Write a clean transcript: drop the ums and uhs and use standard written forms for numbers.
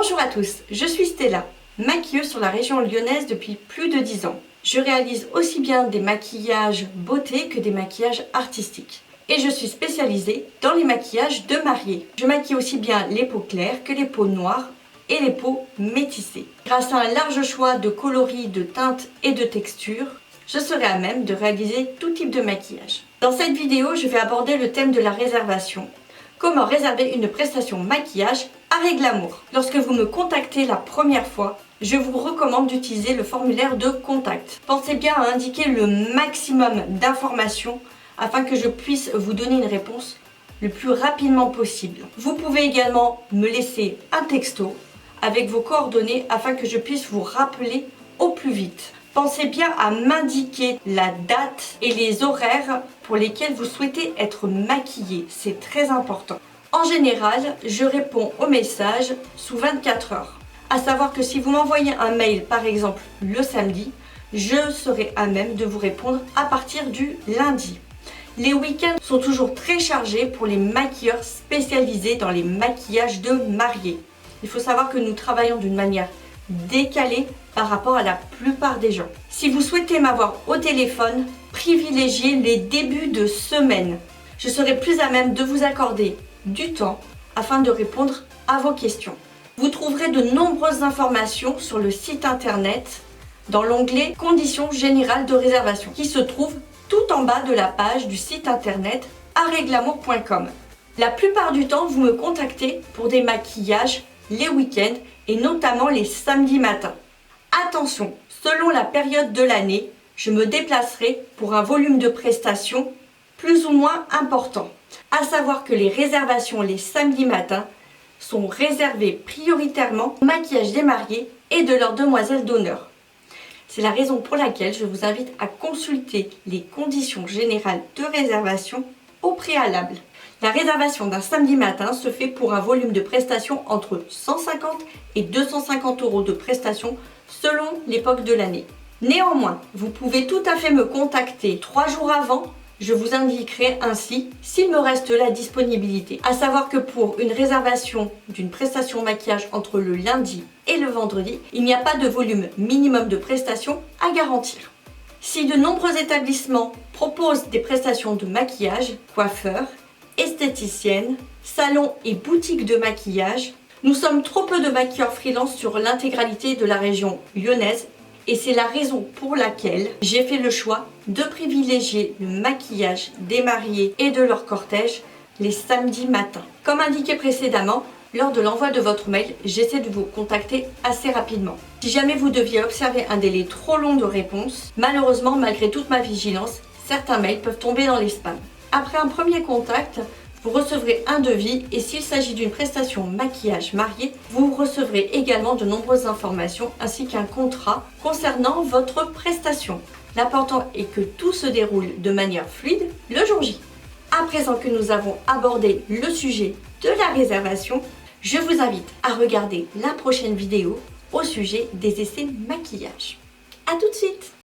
Bonjour à tous, je suis Stella, maquilleuse sur la région lyonnaise depuis plus de 10 ans. Je réalise aussi bien des maquillages beauté que des maquillages artistiques. Et je suis spécialisée dans les maquillages de mariés. Je maquille aussi bien les peaux claires que les peaux noires et les peaux métissées. Grâce à un large choix de coloris, de teintes et de textures, je serai à même de réaliser tout type de maquillage. Dans cette vidéo, je vais aborder le thème de la réservation. Comment réserver une prestation maquillage avec glamour. Lorsque vous me contactez la première fois, je vous recommande d'utiliser le formulaire de contact. Pensez bien à indiquer le maximum d'informations afin que je puisse vous donner une réponse le plus rapidement possible. Vous pouvez également me laisser un texto avec vos coordonnées afin que je puisse vous rappeler au plus vite. Pensez bien à m'indiquer la date et les horaires pour lesquels vous souhaitez être maquillé. C'est très important. En général, je réponds aux messages sous 24 heures. À savoir que si vous m'envoyez un mail, par exemple le samedi, je serai à même de vous répondre à partir du lundi. Les week-ends sont toujours très chargés pour les maquilleurs spécialisés dans les maquillages de mariés. Il faut savoir que nous travaillons d'une manière décalée par rapport à la plupart des gens. Si vous souhaitez m'avoir au téléphone, privilégiez les débuts de semaine. Je serai plus à même de vous accorder du temps afin de répondre à vos questions. Vous trouverez de nombreuses informations sur le site internet dans l'onglet Conditions générales de réservation qui se trouve tout en bas de la page du site internet areglamour.com. La plupart du temps, vous me contactez pour des maquillages les week-ends et notamment les samedis matins. Attention, selon la période de l'année, je me déplacerai pour un volume de prestations plus ou moins important. À savoir que les réservations les samedis matins sont réservées prioritairement au maquillage des mariés et de leurs demoiselles d'honneur. C'est la raison pour laquelle je vous invite à consulter les conditions générales de réservation au préalable. La réservation d'un samedi matin se fait pour un volume de prestations entre 150 et 250 € de prestations selon l'époque de l'année. Néanmoins, vous pouvez tout à fait me contacter 3 jours avant. Je vous indiquerai ainsi s'il me reste la disponibilité. À savoir que pour une réservation d'une prestation maquillage entre le lundi et le vendredi, il n'y a pas de volume minimum de prestations à garantir. Si de nombreux établissements proposent des prestations de maquillage, coiffeurs, esthéticiennes, salons et boutiques de maquillage, nous sommes trop peu de maquilleurs freelance sur l'intégralité de la région lyonnaise. Et c'est la raison pour laquelle j'ai fait le choix de privilégier le maquillage des mariés et de leur cortège les samedis matins. Comme indiqué précédemment, lors de l'envoi de votre mail, j'essaie de vous contacter assez rapidement. Si jamais vous deviez observer un délai trop long de réponse, malheureusement, malgré toute ma vigilance, certains mails peuvent tomber dans les spams. Après un premier contact, vous recevrez un devis et s'il s'agit d'une prestation maquillage marié, vous recevrez également de nombreuses informations ainsi qu'un contrat concernant votre prestation. L'important est que tout se déroule de manière fluide le jour J. À présent que nous avons abordé le sujet de la réservation, je vous invite à regarder la prochaine vidéo au sujet des essais maquillage. A tout de suite!